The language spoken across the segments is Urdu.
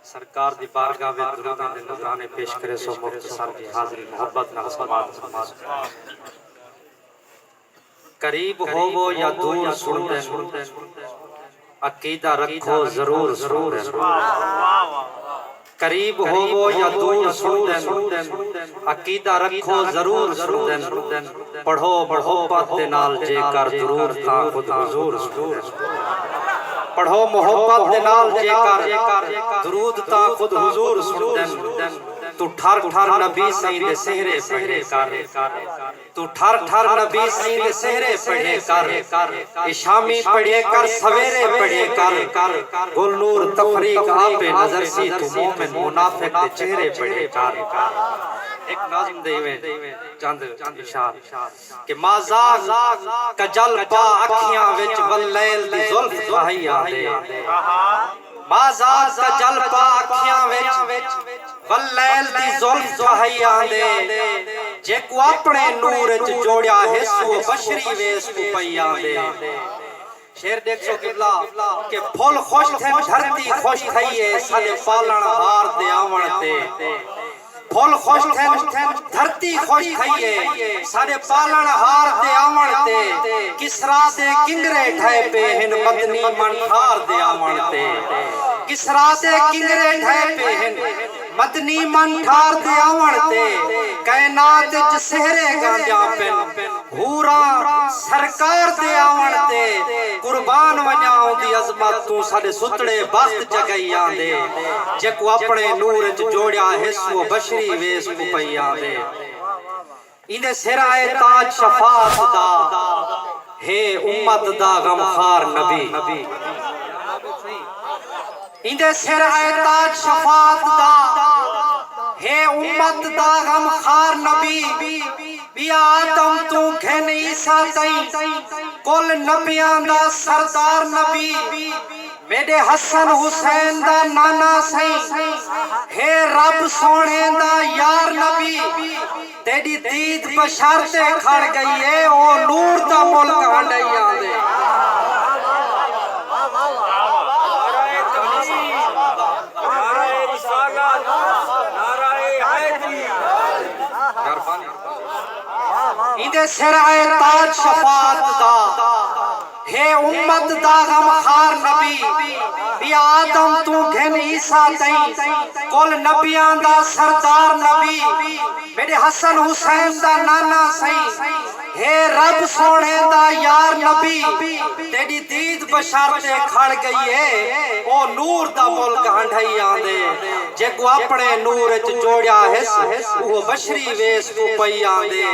سرکار دی بارگاہ میں دروداں دے نذرانے پیش کرے سو مختصر دی حاضری محبت نال سماعت فرمائے قریب ہوو یا دور سن دین عقیدہ رکھو ضرور سن دین قریب ہوو یا دور سن دین عقیدہ رکھو ضرور سن دین پڑھو محبت دے نال جے کر درود تاں خود حضور سن دین پڑھو محبت دے نال جے کر درود تاں خود حضور سن دین تو ٹھر ٹھر نبی سائیں دے سہرے پڑھے کر تو ٹھر ٹھر نبی سائیں دے سہرے پڑھے کر شامی پڑھے کر سویرے پڑھے کر گل نور تفریق آپ نظر سی تو مومن منافق دے چہرے پڑھے کر ایک ناظم دے میں چاند اشار کہ مازاغ کجل پا اکھیاں وچ واللیل دی زلف بھائی آدے مازاغ کجل پا اکھیاں وچ واللیل دی زلف بھائی آدے جے کو اپنے نور وچ جوڑیا ہے سو بشری ویس کو پئی آدے شیر دیکھ سو قبلہ کہ پھول خوش تھے دھرتی خوش تھئیے سادے پالن ہار دے آون تے پھول خوش تھے دھرتی خوش تھئیے سارے پالن ہار دے آمن تے کسرا دے کنگرے ٹھائے پہ ہن مدنی منٹھار دے آمن تے کسرا دے کنگرے ٹھائے پہ ہن مدنی منٹھار دے آمن تے کائنات وچ سہرے گانجاں پن ہورا سرکار دے آمن تے قربان ونجاؤں دی عظمت تو سارے ستڑے بخت جگئی آندے جے کو اپنے نور وچ جوڑیا ہے سو بشری ویس کو پئی آندے اندے سرائے تاج شفاعت دا ہے امت دا غمخار نبی اندے سرائے تاج شفاعت دا ہے امت دا غمخار نبی بیا آدم تو گھن عیسیٰ تائیں کل نبیاں دا سردار نبی میرے حسن حسین دا نانا سائیں ہے رب سونے دا یار نبی تیری دید بشارتے کھڑ گئی ہے او نور دا ملک ہنڈائی آدھے اندے سرائے تاج شفاعت دا ہے امت دا غمخار نبی بیا آدم تو گھن عیسیٰ تائیں کل نبیاں دا سردار نبی میرے حسن حسین دا نانا سائیں ہے رب سونے دا یار نبی تیری دید بشارتے کھڑ گئی ہے او نور دا ملک ہنڈائی آندے جے کو اپنے نور وچ جوڑیا ہے وہ بشری ویس کو پئی آندے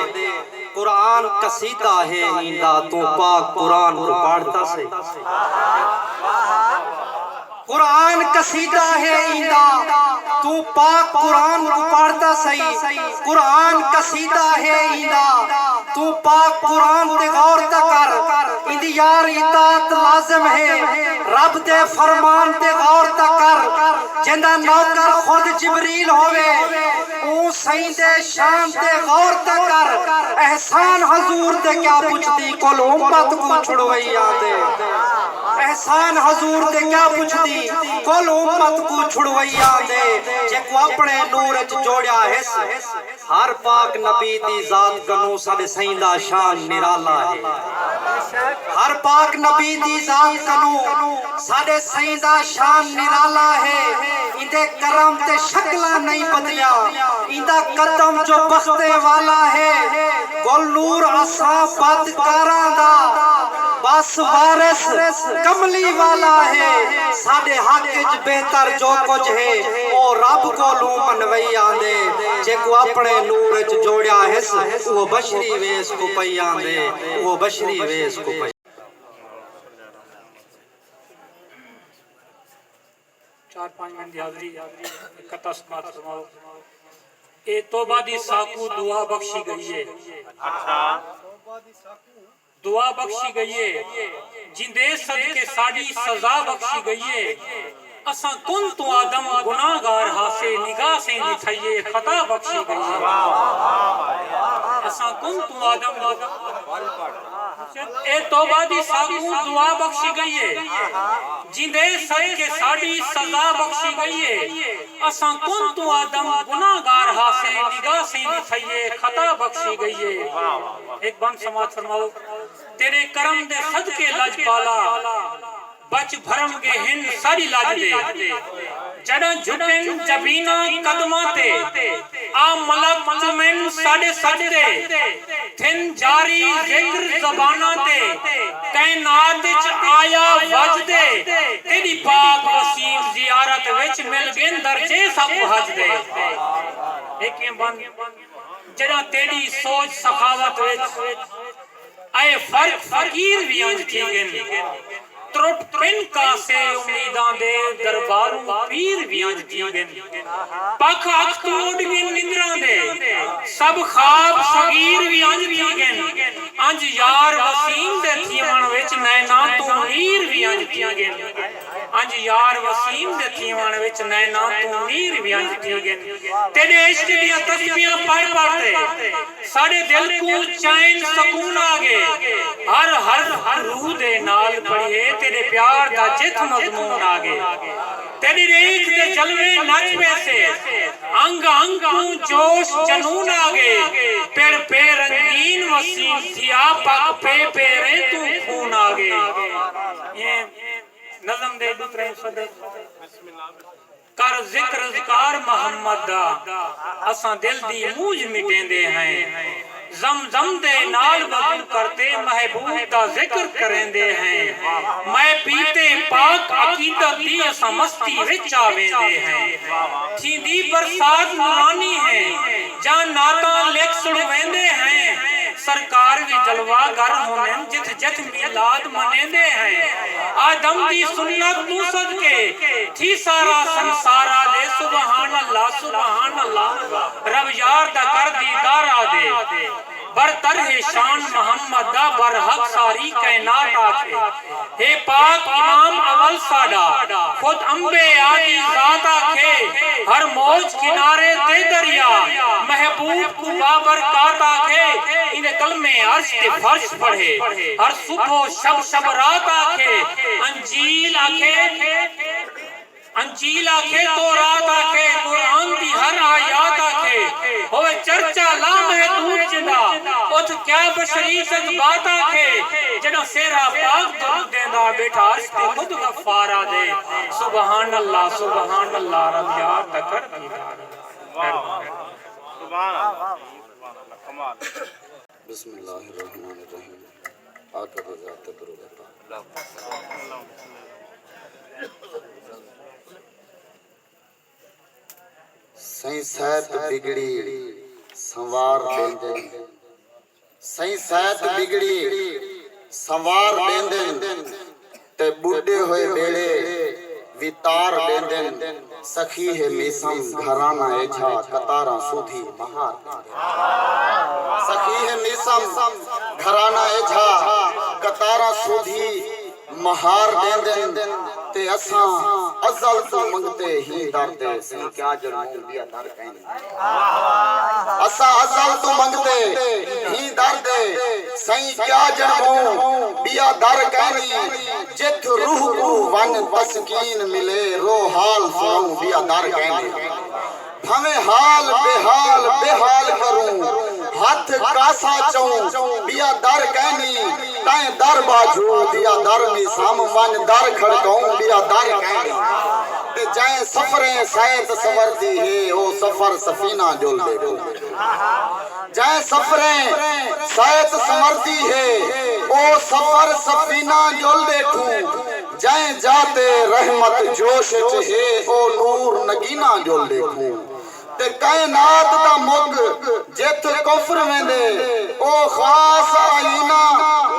قرآن قصیدہ ہے ہیندا تو پاک قرآن کو پڑھتا سے قرآن قصیدہ ہے ہیندا تو پاک قرآن کو پڑھتا سی قرآن قصیدہ ہے ہیندا تو پاک قرآن تے غور تکر اندی یار اطاعت لازم ہے رب دے فرمان تے غور تکر جندہ نوکر خود جبریل ہوئے اون سائیں دے شان تے غور تکر احسان حضور تے کیا پوچھتی کل امت کو چھڑوئی آدے احسان حضور تے کیا پوچھتی کل امت کو چھڑوئی آدے جے کو اپنے نور وچ جوڑیا ہے ہر پاک نبی دی ذات کنو سارے سائیں دا شان نرالا ہے ہر پاک نبی دی ذات کنو سارے سائیں دا شان نرالا ہے اندے کرم تے شکلہ نہیں بدلیا اندہ قدم جو بختے والا ہے گل نور عصا بدکاران دا بس وارث کملی والا ہے ساڑے حق اج بہتر جو کچھ ہے او رب کو لوں منوئی آندے جے کو اپنے نور اج جوڑیا ہے وہ بشری ویس کو پئی آندے وہ بشری ویس کو پئی چار پانچ منٹ دی حاضری اکتا سماعت فرماؤ اے توبہ دی ساکو دعا بخشی گئی ہے دعا بخشی گئی ہے جندے صدقے ساڑی سزا بخشی گئی ہے اساں کن تو آدم گناہگار ہاسے نگاہ سے نتھائیے خطا بخشی گئی ہے اساں کن تو آدم اے توبہ دی ساگوں دعا بخشی گئی ہے جندے صدقے ساڑی سزا بخشی گئی ہے اساں کن تو آدم گناہگار ہاسے نگاہ سے دی تھئیے خطا بخشی گئی ہے ایک بند سماعت فرماؤ تیرے کرم دے صدقے لج پالا بچ بھرم کے ہن ساری لاج دے جڑا جھکن جبینا قدماتے آ ملک تمہیں ساڑے سجدے تھن جاری ذکر زبانہ تے کائنات وچ آیا وجدے تیری پاک وسیم زیارت وچ مل گن درجے سب حج دے ایک بند جڑا تیری سوچ سخاوت وچ اے فرق فقیر بھی انج تھی گن ترٹ پن کا سے امیداں دے درباروں پیر بھی انج تھی گن پاک اکھ توڑ گن نندراں دے سب خواب صغیر بھی انج تھی گن انج یار وسیم دے تھیون وچ نینا تو نیر بھی انج تھی گن انج یار وسیم دے تھیون وچ نینا تو نیر بھی انج تھی گن تیرے عشق دیاں تسبیحاں پڑھ پڑھتے ساڑے دل کو چین سکون آگے ہر روح دے نال پڑھیے تیرے پیار دا جت مضمون آگے تیری ریخ دے جلوے نچ پیسے انگ انگ کو جوش جنون آگے پیڑ پہ رنگین وسیم تھیا پاک پہ پیرے تو خون آگے یہ نظم دے دوسرے صدر کر ذکر ذکار محمد دا اساں دل دی موج مٹیں دے ہیں زمزم دے نال وضو کرتے محبوب دا ذکر کریں دے ہیں میں پیتے پاک عقیدت دی اساں مستی وچ آویں دے ہیں تھیندی برسات نورانی ہے جان ناتاں لکھ سڑویں دے ہیں سرکار بھی جلوہ گر ہونے جت جت میلاد منے دے ہیں آدم دی سنت تو صدقے تھی سارا سنسارا دے سبحان اللہ رب یار دا کر دیدارا دے برتر ہے شان محمد دا برحق ساری کائنات آکھے ہے پاک امام اول ساڈا خود انبے آدی ذات آکھے ہر موج کنارے دے دریا محبوب کو بابرکات آکھے انہیں کلمے عرش تے فرش پڑھے ہر صبح و شب رات آکھے انجیل آکھے تو رات آکھے قرآن دی ہر آیات آکھے ہوئے چرچا لا محدود جدا اتھ کیا بشری جذبات آکھے جنہ سیرا پاک درود دیندہ بیٹھا عرش تے خود غفارہ دے سبحان اللہ رب یار تکر دیدار بسم اللہ الرحمن الرحیم آقا رضا تبرکتا سائیں سیت بگڑی سنوار لیندن سائیں سیت بگڑی سنوار لیندن تے بوڑھے ہوئے بیڑے ویتار لیندن سخی ہے میسم گھرانہ ایجھا قطارہ سودھی مہار سخی ہے میسم گھرانہ ایجھا قطارہ سودھی مہار لیندن تے اساں ازل تو منگتے ہی دردے سن کیا جنوں بیا در کہیں اساں ازل تو منگتے ہی دردے سن کیا جنوں بیا در کہیں جت روح کو ون تسکین ملے رو حال سنوں بیا در کہیں ہمیں حال بے حال کروں ہاتھ کاسا چون بیا در کہنی تائیں در باجو بیا در میں سام ون در کھڑکوں بیا در کہنی تے جائیں سفریں سائت سوردی ہے او سفر سفینہ جول دے کو جائیں سفریں سائت سوردی ہے او سفر سفینہ جول دے کو جائیں جاتے رحمت جوش چہے او نور نگینہ جول دے کو تے کائنات دا مگ جت کفر میں دے او خاص آئینہ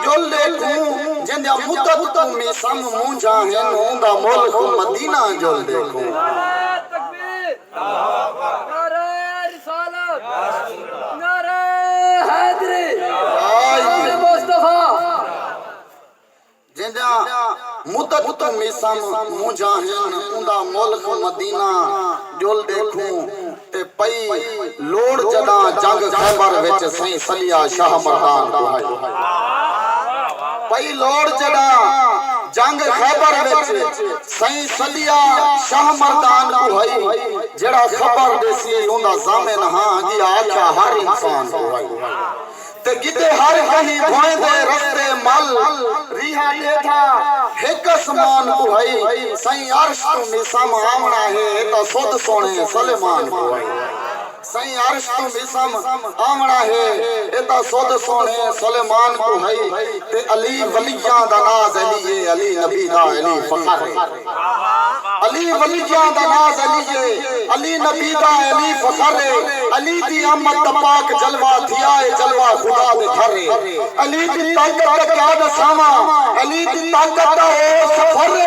جل دے کھوں جندیا مدت تو میں سم مونجا ہیں نوندا ملک مدینہ جل دے کھوں تکبیر نعرہ رسالت نعرہ حیدری نعرہ مصطفیٰ جندیا مدت تو میں سم مونجا ہیں نوندا ملک مدینہ جل دے کھوں تے پئی لوڑ جدا جنگ خیبر وچ سائیں سلیا شاہ مردان دہائی پئی لوڑ جڑا جنگ خیبر وچ سائیں صدیہ شاہ مردان کو ہئی جڑا خبر دیسی اوندا ضامن ہاں جی آکھا ہر انسان کو ہئی تے گدے ہر کہیں بھوئیں دے رستے مل ریحا دے تھا ایک اسمان کو ہئی سائیں عرش تو نسام آمنا ہے تا سود سونے سلیمان کو ہئی سائیں عرش تو نسام آمنا ہے ایتا سود سونے سلیمان کو ہئی تے علی ولیاں دا ناز علی علی نبی دا علی فخر علی ولیاں دا ناز علی علی نبی دا علی فخر علی دی احمد دا پاک جلوہ تھیا ہے جلوہ خدا دے گھر علی دی طاقت دا کیا دساما علی دی طاقت دا ہو سفر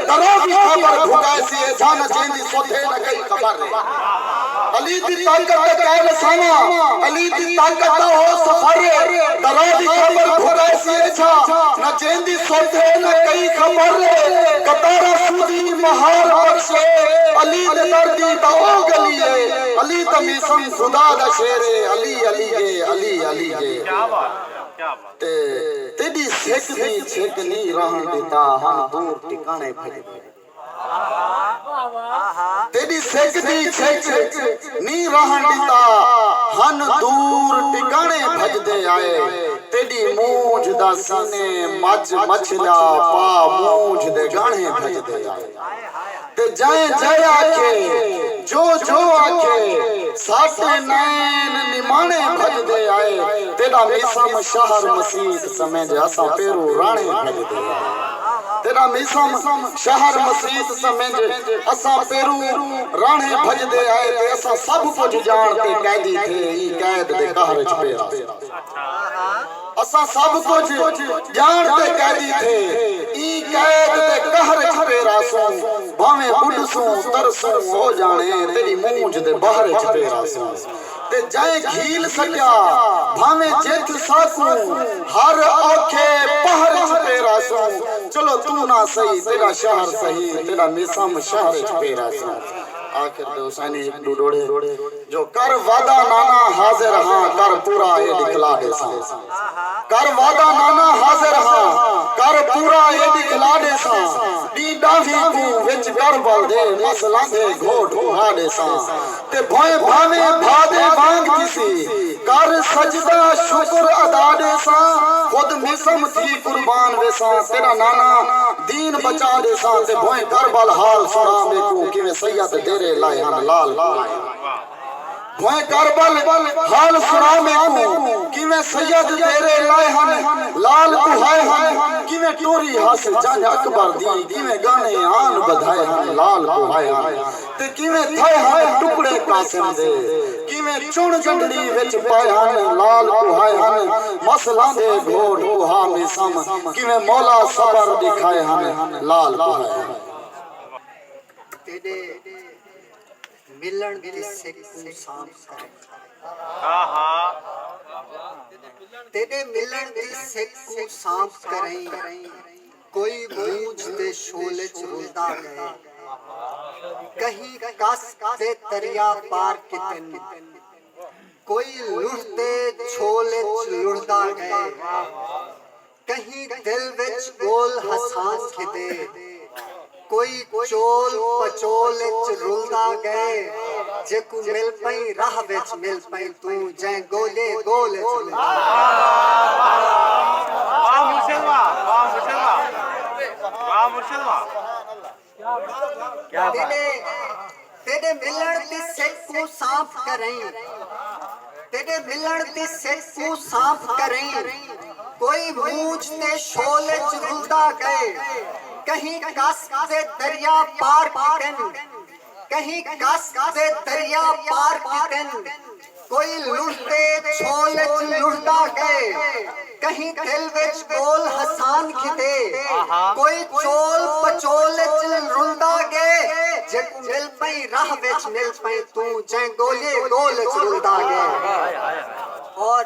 درو بھی خبر بھگائے سی جانا جیندی سوتھے نہ کئی خبر علی دی طاقت دا کیا دساما علی دی طاقت دا ہو سفر درو بھی خبر بھگائے سی نہ جیندی سوتھے نہ کئی خبر قطارہ سودی مہار بخشے علی دے دردی دا او گلی ہے علی تمیسم خدا دا شیر علی علی گے علی علی گے تیری سیک دی چھک نہیں رہن دیتا ہم دور ٹکانے بھج دے تیری سیک دی چھک نہیں رہن دیتا ہن دور ٹکانے بھج دے آئے تیری مونج دا سینے مچ مچلا پا مونج دے گانے بھج دے آئے تے جائیں جائے آکھے جو آکھے ساٹھے نین نمانے بھج دے آئے تیرا میسم شہر مسید سمجھ اسا پیرو رانے بھج دے آئے تیرا میسم شہر مسید سمجھ اسا پیرو رانے بھج دے آئے تے اسا سب کچھ جانتے قیدی تھے ای قید دے قہر چ پیرا اسا سب کچھ جانتے قیدی تھے ای قید دے قہر چ پیرا سوں بھاویں اڈسوں ترسوں ہو جانے تیری مونج دے باہر چ پیرا سوں تے جائیں گھیل سکیا بھاویں جیت ساکوں ہر آنکھے پہر چ پیرا سوں چلو تو نہ صحیح تیرا شہر صحیح تیرا میسم شہر چ پیرا سوں آخر دے حسینی ایک دو ڈوڑے جو کر وعدہ نانا حاضر ہاں کر پورا یہ دکھلا دے ساں کر وعدہ نانا حاضر ہاں کر پورا یہ دکھلا دے ساں دی ڈاوی کو وچ کربل دے مسئلہ دے گھوٹ اٹھا دے ساں تے بھوئے بھاوے بھادے وانگ کسی کر سجدہ شکر ادا دے ساں خود میسم تھی قربان وے ساں تیرا نانا دین بچا دے ساں تے بھوئے کربل حال سنا میں کو کہ سید دے لائے ہن لال بھوئے کربل حال سنا میں کو کہ میں سید تیرے لائے ہن لال بہائے ہن کہ میں ٹوری حاصل جان اکبر دی کہ میں گانے آن بدھائے ہن لال بہائے ہن تے کہ میں تھائے ہن ٹکڑے قاسم دے کہ میں چون جنڈی وچ پائے ہن لال بہائے ہن مسئلہ دے گھوڑ بہا میسم کہ میں مولا صبر دکھائے ہن لال بہائے ہن تیرے ملن دی سکھ کو صاف کریں تیرے ملن دی سکھ کو صاف کریں کوئی بوجھ دے شولے چ رلدا گئے کہیں کس دے دریا پار کتن کوئی لڑتے چھولے چ لڑدا گئے کہیں دل وچ گول حسان کھدے کوئی چول پچول چ رلدا گئے جے کو مل پئی راہ وچ مل پئی تو جے گولے گول چ تیرے ملن دی سکھ کو صاف کریں تیرے ملن دی سکھ کو صاف کریں کوئی مونج تے شولے چ رلدا گئے کہیں کس دے دریا پار کتن کہیں کس دے دریا پار کتن کوئی لڑتے چھولے چ لڑدا گئے کہیں دل وچ گول حسان کھدے کوئی چول پچولے چ رلدا گئے جے کو مل پئی راہ وچ مل پئی تو جے گولے گول چ رلدا گئے اور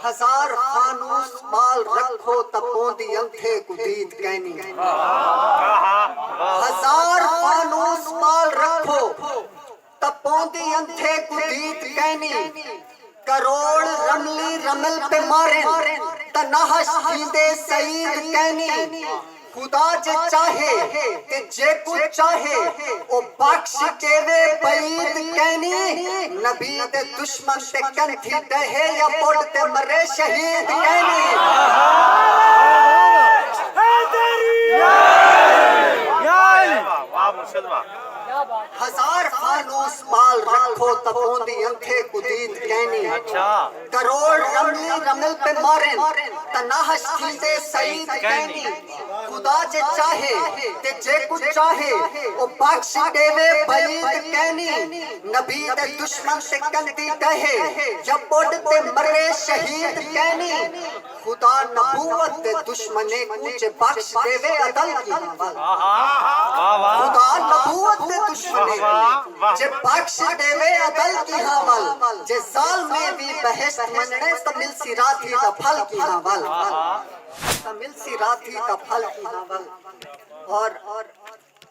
ہزار فانوس مال رکھو تپوندی انتھے کو دید کہنی ہزار فانوس مال رکھو تپوندی انتھے کو دید کہنی کروڑ رملی رمل پہ مارن تنہش دیندے سعید کہنی خدا جے چاہے تے جے کچھ چاہے او بخش دیوے بعید کہنی نبی دے دشمن تے کنٹھی ڈہے یا بڑ تے مرے شہید کہنی ہزار فانوس مال رکھو تپوندی انتھے قدید کہنی کروڑ رملی رمل پہ مارن تنہش تھیندے سعید کہنی خدا جے چاہے تے جے کچھ چاہے او بخش دیوے بعید کہنی نبی دے دشمن تے کنٹی ڈہے یا بڑ تے مرے شہید کہنی خدا نبوت دے دشمنے کوچے بخش دیوے عدل کی حوال خدا نبوت دے دشمنے جے بخش دیوے عدل کی حوال جے ظالمے بھی بہشت مننے تو مل سی راتی دا پھل کی حوال تو مل سی راتی دا پھل کی حوال اور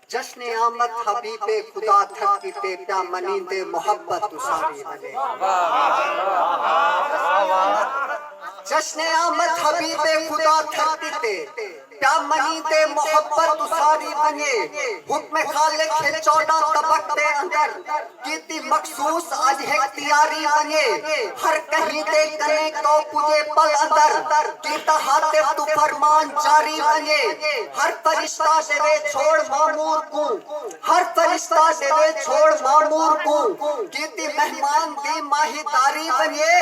جشن آمد حبیب خدا تھکی تے پیا منی دے محبت اساری بنے جشن آمد حبیب خدا تھکی تے پیا منی دے محبت اساری بنے حکم خالق ہے 14 طبق دے اندر کیتی مخصوص آج اختیاری بنے ہر کہیں دے کنے کو پجے پل اندر کیتا حاطف تو فرمان جاری بنے ہر فرشتہ دے چھوڑ معمور کو ہر فرشتہ دے چھوڑ معمور کو کیتی مہمان دی ماہی داری بنے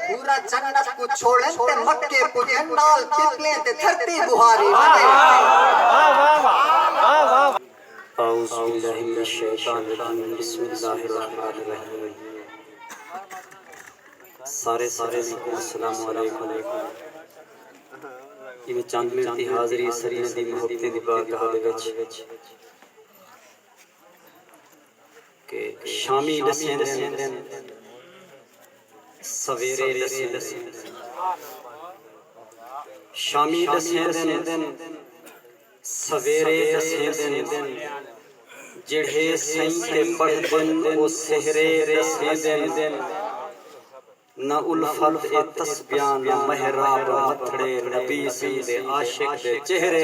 پورا جنت کو چھوڑن تے مکے پجن نال پپلیں تے دھرتی بہاری اعوذ باللہ من الشیطان الرجیم بسم اللہ الرحمن الرحیم سارے السلام علیکم یہ چند منٹ دی حاضری سرینے دی محبت دی بارگاہ دے وچ کہ شامی دسیں دن سویرے دسیں شامی دسیں دن سویرے دسیں دن جڑے سائیں تے پڑھ دن او سہرے دسیں دن نہ الفت اے تسبیان نہ محراب متھڑے نبی سید عاشق دے چہرے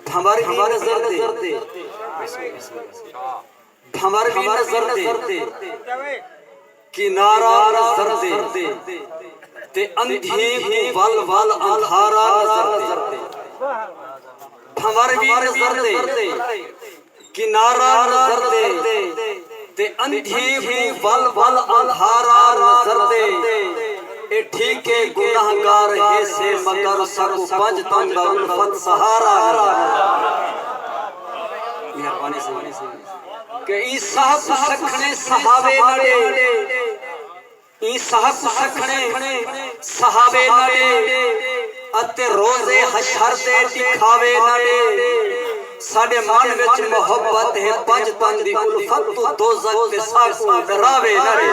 بھمر بھی نظر دے بھمر بھی نظر دے کنارہ نظر دے تے اندھی ول ول اندھارا نظر دے بھمر بھی نظر دے کنارہ نظر دے تے اندھی ول ول اندھارا نظر دے اے ٹھیک ہے گناہگار ہے سے مگر سکو پنج تنگا الفت سہارا مہربانی سے کہ ای صاحب سکھنے صحابے نڑے ای صاحب سکھنے صحابے نڑے اتے روزے حشر دے دکھاوے نڑے ساڑے مان وچ محبت ہے پنج تن دی الفت تو دوزخ تے ساکو ڈراوے نڑے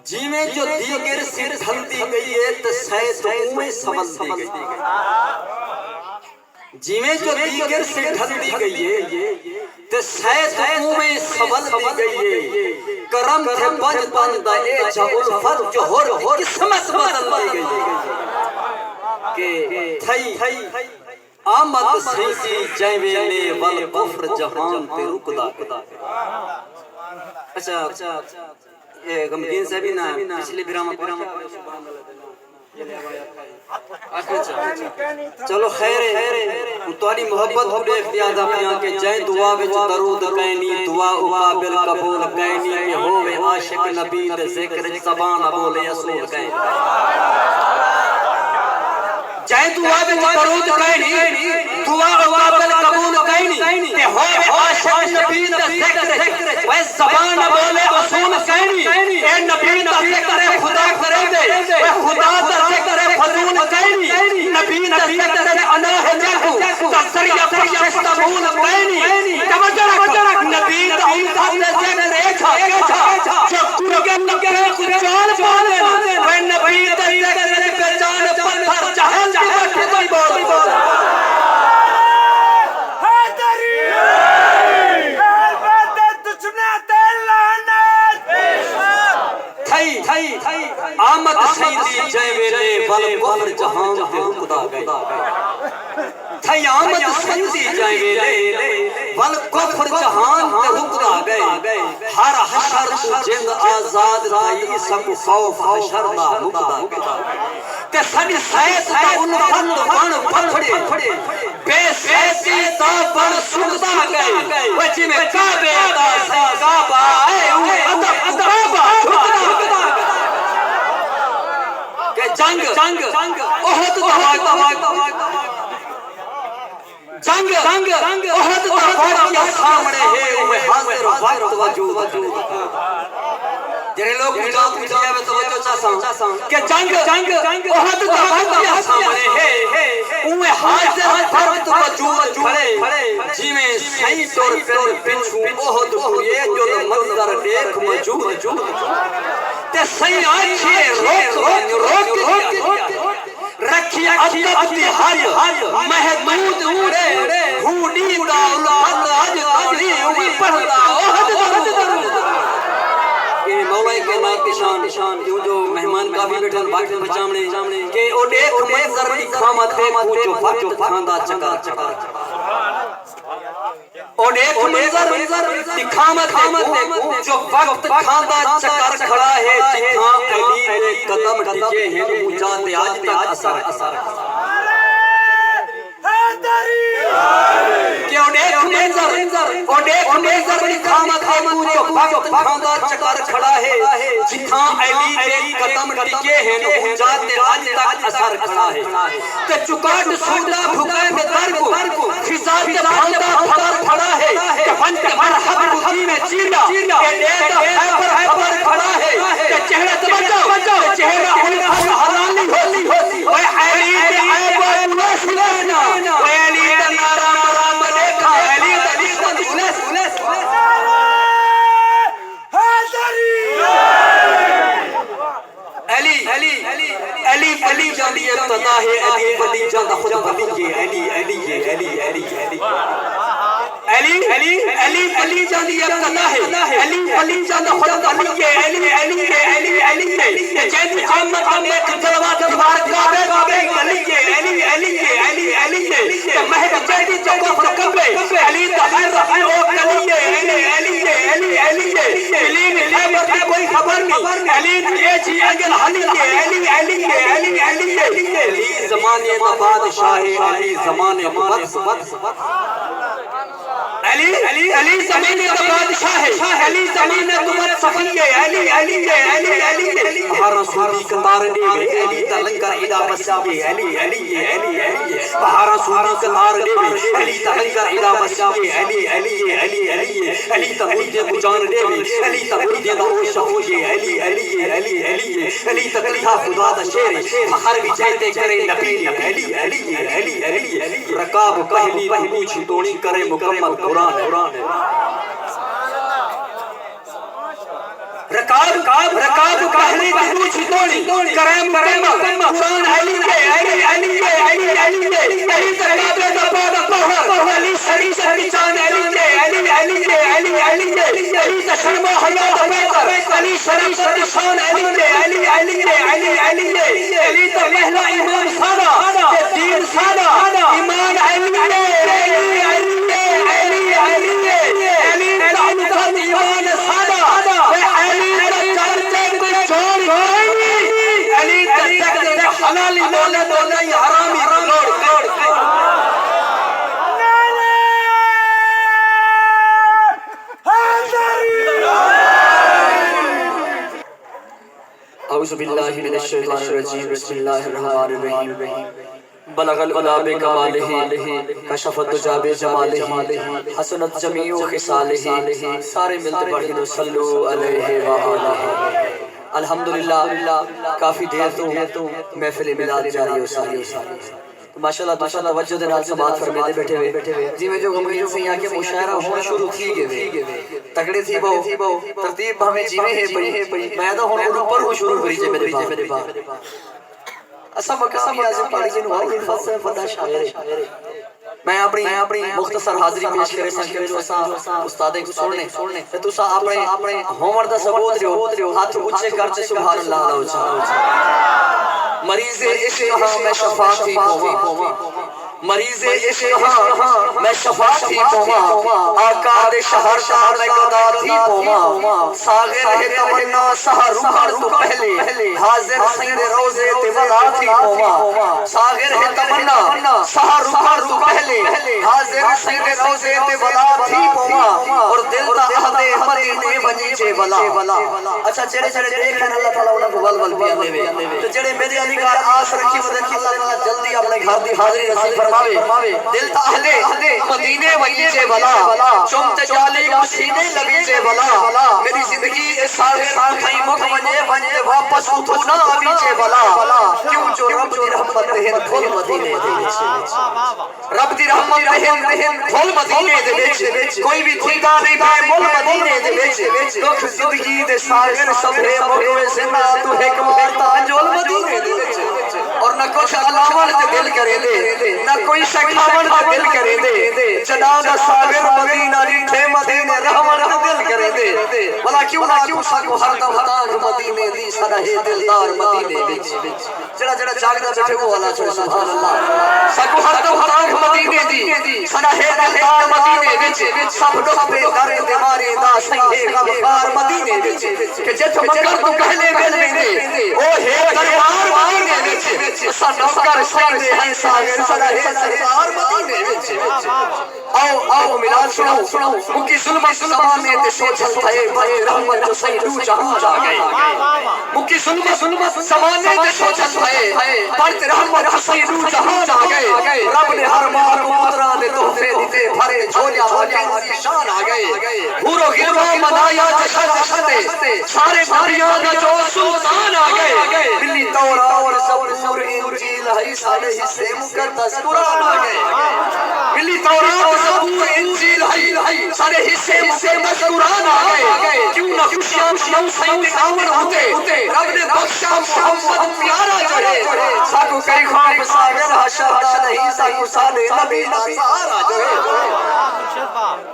جی میں جو دیگر سے ڈھلتی گئی ہے تو سید اویں سمجھتی گئی جی میں جو دیگر سے ڈھلتی گئی ہے تو سید اویں سمجھتی گئی ہے کرم تھے پنج تن دا اے جا الفت جو ہور قسمت بدل دی گئی کہ تھئی آمد سیسی جائیں ویلے والکفر جہان تے رکدا اچھا یہ غمگین سے بھی نہ پچھلے برامہ چلو خیر ہے تواڈی محبت ہو دے اختیار اپنیاں کہ جائیں دعا وچ درود کہنی دعا قابل قبول کہنی کہ ہوے عاشق نبی دے ذکر زبان بولے اصول کہنی جائیں دعا وچ درود کہنی دعا قابل قبول کہنی کہ ہوے عاشق نبی دے ذکر وہ زبان بولے اصول کہنی اے نبی دا ذکر خدا کرے دے اے خدا دا ذکر فضول کہنی نبی دا ذکر انا ہے جہو تصریہ بخشش قبول کہنی توجہ رکھ نبی دا ذکر ایچھا جو گن کے کچال پالے اے نبی دا ذکر پہ جان پتھر جہان کی کوئی بول حیدری اے بات تجھنے ول کفر جہان تے خدا گئے تھئی آمد سمجھی جائیں گے ول کفر جہان تے خدا گئے ہر حشر تو جند آزاد تھئی سب خوف حشر دا مقدا گئے تے ساڈی سائت دا الفت بن پھڑے بے سیتی دا بن سکدا گئے وہ جویں کعبے دا سی کعبہ اے اوے ادب کعبہ کہ جنگ احد جنگ احد کے سامنے ہے اوے حاضر وقت وجود جڑے لوگ مجاہد میں توجہ چاہساں کہ جنگ احد کے سامنے ہے اوے حاضر وقت وجود کھڑے جویں سائیں طور پر پچھو احد ہوئے جو منظر دیکھ موجود تے سائیں آنکھیں روک رکھی ادب دی حد محدود اڑے ہونی دا الفت اج تاڑی اوے پڑھدا احد کہ مولا کے نام کی شان کیوں جو مہمان کافی بیٹھے باقی بچامنے کہ او دیکھ منظر دی خامت ہے جو وقت کھاندا چکا او دیکھ منظر دی خامت ہے جو وقت کھاندا چکر کھڑا ہے جتھاں علی دے قدم ٹکے ہیں اونچا تے اج تک اثر کہ او دیکھ منظر دی خامت ہے جو وقت کھاندا چکر کھڑا ہے جتھاں علی دے قدم ٹکے ہیں اونچا تے اج تک اثر کھڑا ہے تے چکاٹ سودا بھگائے میں در کو فضا تے بھاندا خبر کھڑا ہے کہ فنت مرحب بدی میں چیلا کہ دیتا خبر کھڑا ہے کہ چہرہ توجہ چہرہ حلالی ہوتی اے علی دے عیب و سلینا اے علی دا نارا مرام دیکھا علی دا عزت انس علی جان دی ابتدا ہے علی جان دا خود ولی ہے علی جان دی ابتدا ہے علی جان دا خود ولی ہے علی جیدی آمد ایک جلوہ دیوار کعبے علی کہ مہد جیدی جو کعبے علی دا خیر او علی خیبر کی کوئی خبر نہیں علی اے جی اگل علی زمانے دا بادشاہ علی زمانے علی زمانے دا بادشاہ ہے علی زمانے دا صفی ہے علی بہار سوری قطار نے علی دا لنگر ادا بسی علی بہار سوری قطار نے علی دا لنگر ادا بسی علی دا مجھے بجان نے علی دا مجھے دا اوش علی تکلیہ خدا دا شیر فخر بھی چاہتے کرے نبی علی رکاب پہلی پوچھ توڑی کرے مکمل قرآن رکاب پہلی پوچھ توڑی کرے مکمل قرآن علی تکابے دا پادا پہر علی سری چاند علی تشرمہ حیا دا بیتر علی شری شان علی تا پہلا ایمان سادہ دین سادہ ایمان علی تا ایمان سادہ علی تا کرتے کوئی چھوڑ علی تا حلالی مولا حرامی لوڑ اعوذ باللہ من الشیطان الرجیم بسم اللہ الرحمن الرحیم بلغ العلا بکمالہ کشف الدجا بجمالہ حسنت جمیع خصالہ سارے ملتے پڑھیں صلو علیہ وآلہ الحمدللہ کافی دیر تو محفل میلاد جاری ہو ساری ماشاءاللہ دوسرا توجہ دے نال سماعت فرمیندے بیٹھے ہوئے جی میں جو غمگین سے یہاں کے مشاعرہ ہونا شروع تھی گئے تکڑے تھی بہو ترتیب بھاویں جیویں ہے پئی میں تو ہن اوپر ہو شروع کری جے میرے باپ اسا مقامی اعظم پڑھ کے نو فلسفہ فدا شاعر میں اپنی مختصر حاضری پیش کرے سکے جو استاد کو سننے تے تسا اپنے ہومر دا ثبوت دیو ہاتھ اونچے کر کے سبحان اللہ مریض عشق ہاں میں شفا تھی پوا مریض عشق ہاں میں شفا تھی پوا آقا دے شہر شہر میں گدا تھی پوا ساغر ہے تمنا سہر روحر تو پہلے حاضر سید روزے تے ولا تھی پوا ساغر ہے تمنا سہر روحر تو پہلے حاضر سید روزے تے ولا تھی پوا اور دل دا عہد مدینے بنی چے ولا اچھا چڑے چڑے دیکھن اللہ تعالی انہاں کو ول ول پیا دے تو جڑے میرے علی گار آس رکھی ودن اللہ تعالی جلدی اپنے گھر دی حاضری نصیب فرماوے دل تا اہل مدینے ولی سے بلا چمت جالی مسینے لگی سے بلا میری زندگی اس ساغر کھائی مکھ ونجے واپس اتھو نہ ابھی سے بلا کیوں جو رب دی رحمت دہن کھول مدینے دے وچ رب دی رحمت دہن کھول مدینے دے وچ کوئی بھی ٹھیکا نہیں پائے مول مدینے دے وچ دکھ زندگی دے ساغر سبرے مکھوے سے نہ تو حکمت تاجول مدینے دے وچ اور نہ کچھ علاوہ تے دل کرے دے نہ کوئی شکاوت تے دل کرے دے جناب ساغر مدینہ ریٹھے مدینے رحمت تے دل کرے دے بلا کیوں نہ کیوں ساکو ہر دم تاج مدینے دی سدا ہے دلدار مدینے وچ جڑا جڑا جاگدا بیٹھے وہ والا سبحان اللہ ساکو ہر دم تاج مدینے دی سدا ہے دلدار مدینے وچ سب لوگ پہ درد مارے دا سہی غمخار مدینے وچ کہ جت مگر تو کہلے مل ویندے او ہے دربار مدینے وچ سا نوکر سیندے ہیں ساغر سدا ہے دربار مدینے وچ آؤ ملال سنو مکی ظلم زمانے تے سوچن تھے بے رحمت جو سہی رو جہاں جا گئے مکی ظلم زمانے تے سوچن تھے بے رحمت جو سہی رو جہاں جا گئے رب نے ہر ماں کو پترا دے تحفے دیتے بھرے جھولیا واقعی شان آ گئے پورو گروا منایا جشتے سارے بھریاں دا جو سلطان آ گئے ملی تورات اور زبور انجیل ہے سارے حصے مقدس قرآن آ گئے ملی تورات زبور انجیل ہے سارے حصے مقدس قرآن آ گئے کیوں نہ خوشیاں سید آمن ہوتے رب نے بخشا محمد پیارا جڑے ساکو کئی خواب ساغر حشر دا نہیں ساکو سالے نبی نصارا جڑے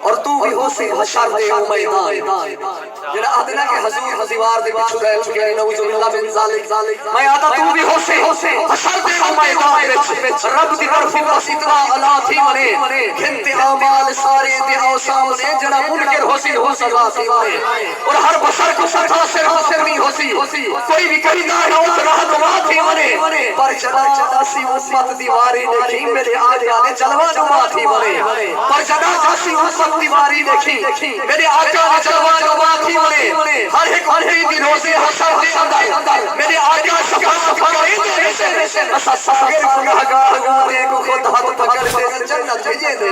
اور تو بھی ہو سے حشر دے او میدان جڑا ادنا کے حضور دیوار دے پچھو رہ چکے نعوذ باللہ من ذالک میں آتا تو بھی ہو سے حشر دے او میدان وچ رب دی طرف واسطہ اللہ تھی منے گھنتے اعمال سارے دے او سامنے جڑا منکر ہو سی سزا تھی منے اور ہر بشر کو سزا سے حاصل نہیں ہو سی کوئی بھی کریدار ہو رہنما تھی منے پر چلا سی امت دیواری دیکھی میرے آقا نے جلوہ نما تھی منے پر چلا سی امت دیواری دیکھی میرے آقا نے جلوہ نما تھی منے ہر ایک دی روزے حشر دے اندر میرے آقا شفاعت کریں دے اسا ساغر گناہگار دے کو خود ہاتھ پکڑ کے جنت بھیجے دے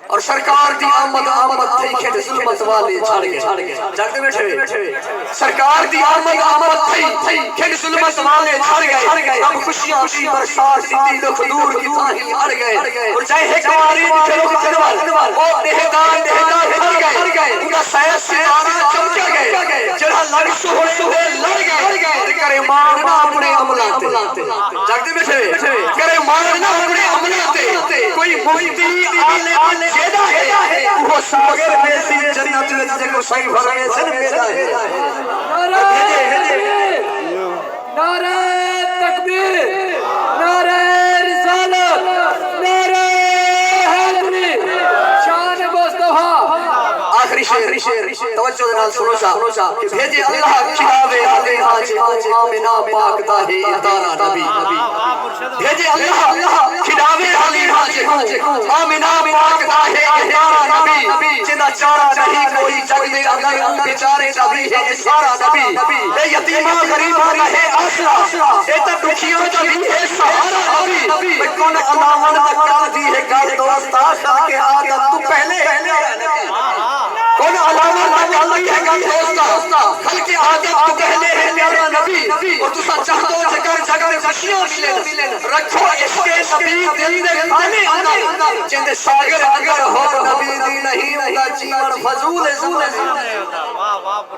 اور سرکار دی آمد تھی کھٹ ظلمت والے چھڑ گئے جاگتے بیٹھے سرکار دی آمد تھی کھٹ ظلمت والے چھڑ گئے اب خوشیاں خوشی برسات سیدھی لکھ دور کی تاہی اڑ گئے اور چاہے ہکواری دکھے لکھ کنوال او دہدار پھر گئے ان کا سیاس ستارہ چمکا گئے جڑا لڑ سہے لڑ گئے کرے مارنا اپنے عملاتے جاگتے بیٹھے کرے مارنا اپنے عملاتے کوئی مفتی عالم جیدہ ہے وہ ساغر میں سی جنت میں کو صحیح بھرے سن میرا ہے نعرہ تکبیر نعرہ رسالت نعرہ حیدری شان مصطفیٰ آخری شیر توجہ نال سنو چا کہ بھیجے اللہ کھلاوے آلے حاج آمنہ پاک دا ہے ادارہ نبی بھیجے اللہ کھلاوے آلے حاج آمنہ پاک دا ہے ادارہ نبی جنہ چارہ نہیں کوئی جگ دے اندر ان بیچارے نبی ہے سارا نبی اے یتیمہ غریبہ رہے آسرا اے تا دکھیوں نبی ہے سہارا نبی میں کون علامت تکا دی ہے گل دوستا خاک آدم تو پہلے کون علامت تکا دی ہے گل دوستا خلق آدم تو پہلے ہے میرا نبی اور تو سا چاہتو جگر خوشیاں ملیں رکھو اس کے نبی دل دے خانے اندر جن ساگر اگر ہو نبی دی نہیں ہوگا جیون فضول